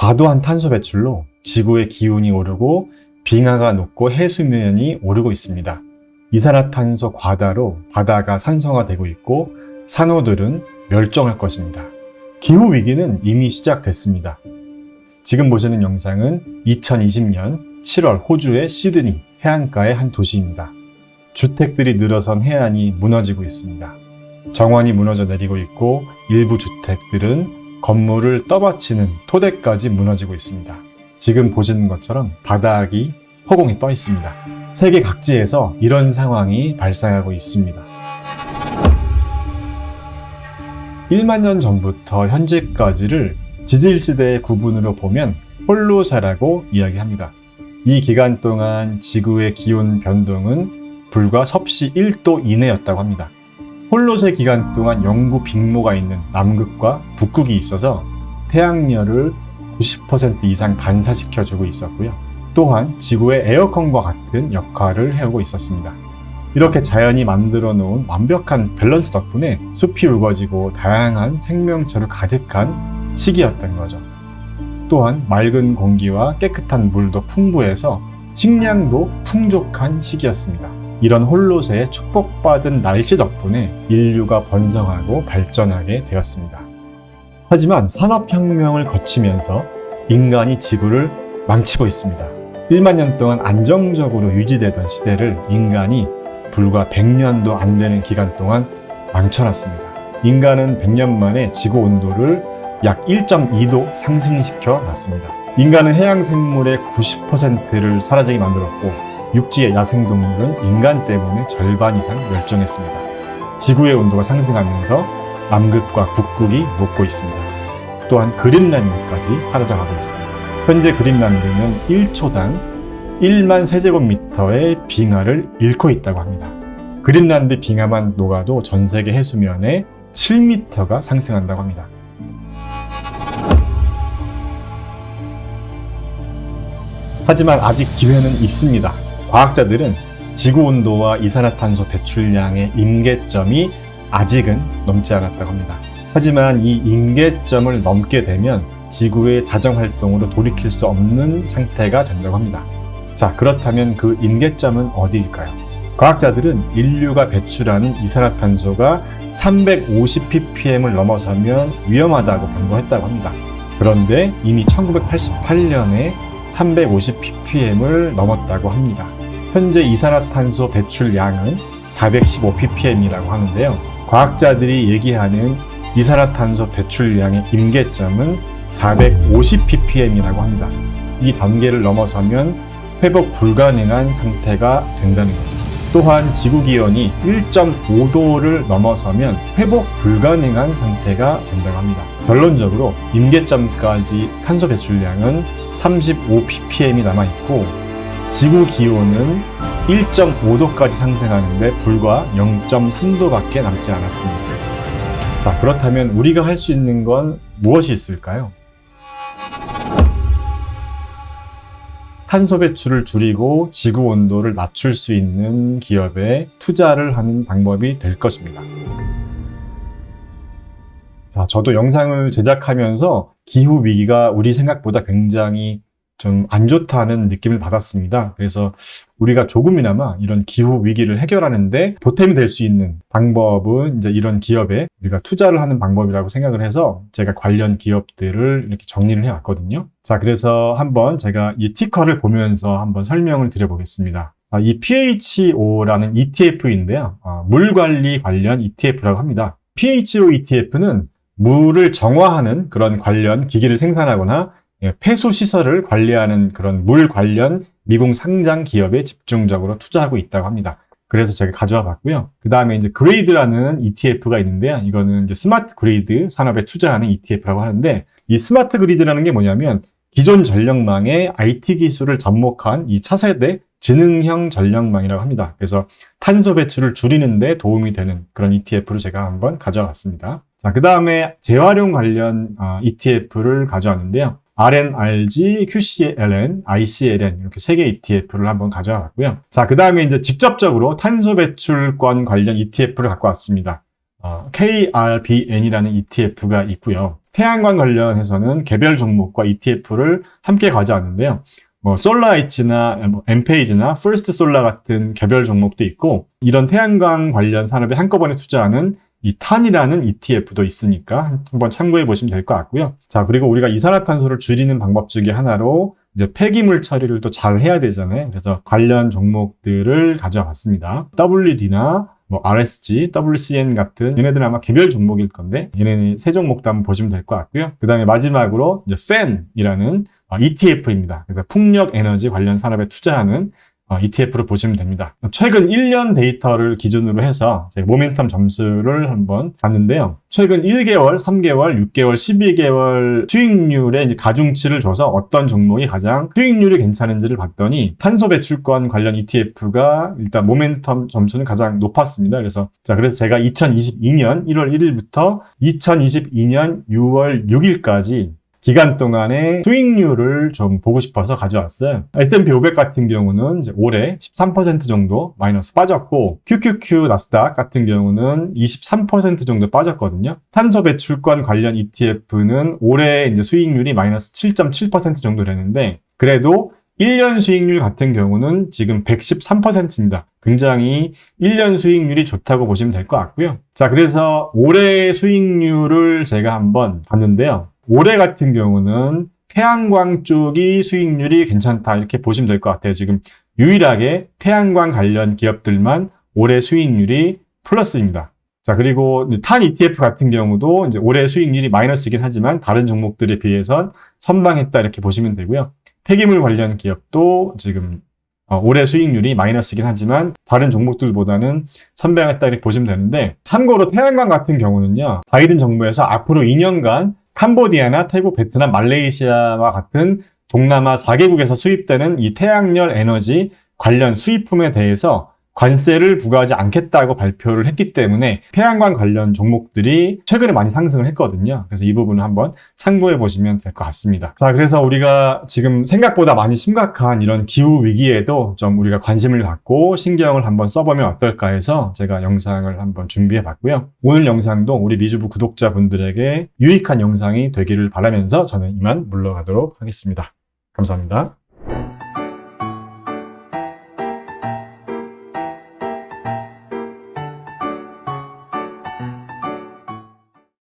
과도한 탄소 배출로 지구의 기온이 오르고 빙하가 녹고 해수면이 오르고 있습니다. 이산화탄소 과다로 바다가 산성화되고 있고 산호들은 멸종할 것입니다. 기후위기는 이미 시작됐습니다. 지금 보시는 영상은 2020년 7월 호주의 시드니 해안가의 한 도시입니다. 주택들이 늘어선 해안이 무너지고 있습니다. 정원이 무너져 내리고 있고 일부 주택들은 건물을 떠받치는 토대까지 무너지고 있습니다. 지금 보시는 것처럼 바닥이 허공에 떠 있습니다. 세계 각지에서 이런 상황이 발생하고 있습니다. 1만 년 전부터 현재까지를 지질시대의 구분으로 보면 홀로세라고 이야기합니다. 이 기간 동안 지구의 기온 변동은 불과 섭씨 1도 이내였다고 합니다. 홀로세 기간 동안 영구 빅모가 있는 남극과 북극이 있어서 태양열을 90% 이상 반사시켜주고 있었고요. 또한 지구의 에어컨과 같은 역할을 해오고 있었습니다. 이렇게 자연이 만들어 놓은 완벽한 밸런스 덕분에 숲이 우거지고 다양한 생명체로 가득한 시기였던 거죠. 또한 맑은 공기와 깨끗한 물도 풍부해서 식량도 풍족한 시기였습니다. 이런 홀로세의 축복받은 날씨 덕분에 인류가 번성하고 발전하게 되었습니다. 하지만 산업혁명을 거치면서 인간이 지구를 망치고 있습니다. 1만 년 동안 안정적으로 유지되던 시대를 인간이 불과 100년도 안 되는 기간 동안 망쳐놨습니다. 인간은 100년 만에 지구 온도를 약 1.2도 상승시켜 놨습니다. 인간은 해양 생물의 90%를 사라지게 만들었고 육지의 야생동물은 인간 때문에 절반 이상 멸종했습니다. 지구의 온도가 상승하면서 남극과 북극이 녹고 있습니다. 또한 그린란드까지 사라져가고 있습니다. 현재 그린란드는 1초당 1만 세제곱미터의 빙하를 잃고 있다고 합니다. 그린란드 빙하만 녹아도 전 세계 해수면에 7m가 상승한다고 합니다. 하지만 아직 기회는 있습니다. 과학자들은 지구 온도와 이산화탄소 배출량의 임계점이 아직은 넘지 않았다고 합니다. 하지만 이 임계점을 넘게 되면 지구의 자정활동으로 돌이킬 수 없는 상태가 된다고 합니다. 자, 그렇다면 그 임계점은 어디일까요? 과학자들은 인류가 배출하는 이산화탄소가 350ppm을 넘어서면 위험하다고 경고했다고 합니다. 그런데 이미 1988년에 350ppm을 넘었다고 합니다. 현재 이산화탄소 배출량은 415ppm이라고 하는데요. 과학자들이 얘기하는 이산화탄소 배출량의 임계점은 450ppm이라고 합니다. 이 단계를 넘어서면 회복 불가능한 상태가 된다는 거죠. 또한 지구기온이 1.5도를 넘어서면 회복 불가능한 상태가 된다고 합니다. 결론적으로 임계점까지 탄소 배출량은 35ppm이 남아있고 지구 기온은 1.5도까지 상승하는데 불과 0.3도밖에 남지 않았습니다. 자, 그렇다면 우리가 할 수 있는 건 무엇이 있을까요? 탄소 배출을 줄이고 지구 온도를 낮출 수 있는 기업에 투자를 하는 방법이 될 것입니다. 자, 저도 영상을 제작하면서 기후 위기가 우리 생각보다 굉장히 좀 안 좋다는 느낌을 받았습니다. 그래서 우리가 조금이나마 이런 기후 위기를 해결하는데 보탬이 될 수 있는 방법은 이제 이런 기업에 우리가 투자를 하는 방법이라고 생각을 해서 제가 관련 기업들을 이렇게 정리를 해왔거든요. 자, 그래서 한번 제가 이 티커를 보면서 한번 설명을 드려보겠습니다. 이 PHO라는 ETF인데요. 물 관리 관련 ETF라고 합니다. PHO ETF는 물을 정화하는 그런 관련 기기를 생산하거나 폐수 시설을 관리하는 그런 물 관련 미국 상장 기업에 집중적으로 투자하고 있다고 합니다. 그래서 제가 가져와 봤고요. 그 다음에 이제 그레이드라는 ETF가 있는데요. 이거는 이제 스마트 그리드 산업에 투자하는 ETF라고 하는데 이 스마트 그리드라는 게 뭐냐면 기존 전력망에 IT 기술을 접목한 이 차세대 지능형 전력망이라고 합니다. 그래서 탄소 배출을 줄이는 데 도움이 되는 그런 ETF를 제가 한번 가져와 봤습니다. 자, 그 다음에 재활용 관련 ETF를 가져왔는데요. RNRG, QCLN, ICLN 이렇게 3개 ETF를 한번 가져와 봤고요. 자, 그 다음에 이제 직접적으로 탄소 배출권 관련 ETF를 갖고 왔습니다. KRBN이라는 ETF가 있고요. 태양광 관련해서는 개별 종목과 ETF를 함께 가져왔는데요. 솔라이츠나 엔페이지나 퍼스트 솔라 같은 개별 종목도 있고, 이런 태양광 관련 산업에 한꺼번에 투자하는 이 탄이라는 ETF도 있으니까 한번 참고해 보시면 될 것 같고요. 자, 그리고 우리가 이산화탄소를 줄이는 방법 중에 하나로 이제 폐기물 처리를 또 잘 해야 되잖아요. 그래서 관련 종목들을 가져와 봤습니다. WD나 RSG, WCN 같은 얘네들은 아마 개별 종목일 건데 얘네는 세 종목도 한번 보시면 될 것 같고요. 그 다음에 마지막으로 이제 FAN이라는 ETF입니다. 그래서 풍력 에너지 관련 산업에 투자하는 ETF를 보시면 됩니다. 최근 1년 데이터를 기준으로 해서 모멘텀 점수를 한번 봤는데요. 최근 1개월, 3개월, 6개월, 12개월 수익률의 이제 가중치를 줘서 어떤 종목이 가장 수익률이 괜찮은지를 봤더니 탄소 배출권 관련 ETF가 일단 모멘텀 점수는 가장 높았습니다. 그래서 제가 2022년 1월 1일부터 2022년 6월 6일까지 기간 동안의 수익률을 좀 보고 싶어서 가져왔어요. S&P 500 같은 경우는 이제 올해 13% 정도 마이너스 빠졌고, QQQ 나스닥 같은 경우는 23% 정도 빠졌거든요. 탄소 배출권 관련 ETF는 올해 이제 수익률이 마이너스 7.7% 정도 되는데, 그래도 1년 수익률 같은 경우는 지금 113%입니다. 굉장히 1년 수익률이 좋다고 보시면 될 것 같고요. 자, 그래서 올해 수익률을 제가 한번 봤는데요. 올해 같은 경우는 태양광 쪽이 수익률이 괜찮다 이렇게 보시면 될 것 같아요. 지금 유일하게 태양광 관련 기업들만 올해 수익률이 플러스입니다. 자, 그리고 탄 ETF 같은 경우도 이제 올해 수익률이 마이너스이긴 하지만 다른 종목들에 비해선 선방했다 이렇게 보시면 되고요. 폐기물 관련 기업도 지금 올해 수익률이 마이너스이긴 하지만 다른 종목들보다는 선방했다 이렇게 보시면 되는데, 참고로 태양광 같은 경우는요, 바이든 정부에서 앞으로 2년간 캄보디아나 태국, 베트남, 말레이시아와 같은 동남아 4개국에서 수입되는 이 태양열 에너지 관련 수입품에 대해서 관세를 부과하지 않겠다고 발표를 했기 때문에 태양광 관련 종목들이 최근에 많이 상승을 했거든요. 그래서 이 부분을 한번 참고해 보시면 될 것 같습니다. 자, 그래서 우리가 지금 생각보다 많이 심각한 이런 기후 위기에도 좀 우리가 관심을 갖고 신경을 한번 써보면 어떨까 해서 제가 영상을 한번 준비해 봤고요. 오늘 영상도 우리 미주부 구독자분들에게 유익한 영상이 되기를 바라면서 저는 이만 물러가도록 하겠습니다. 감사합니다.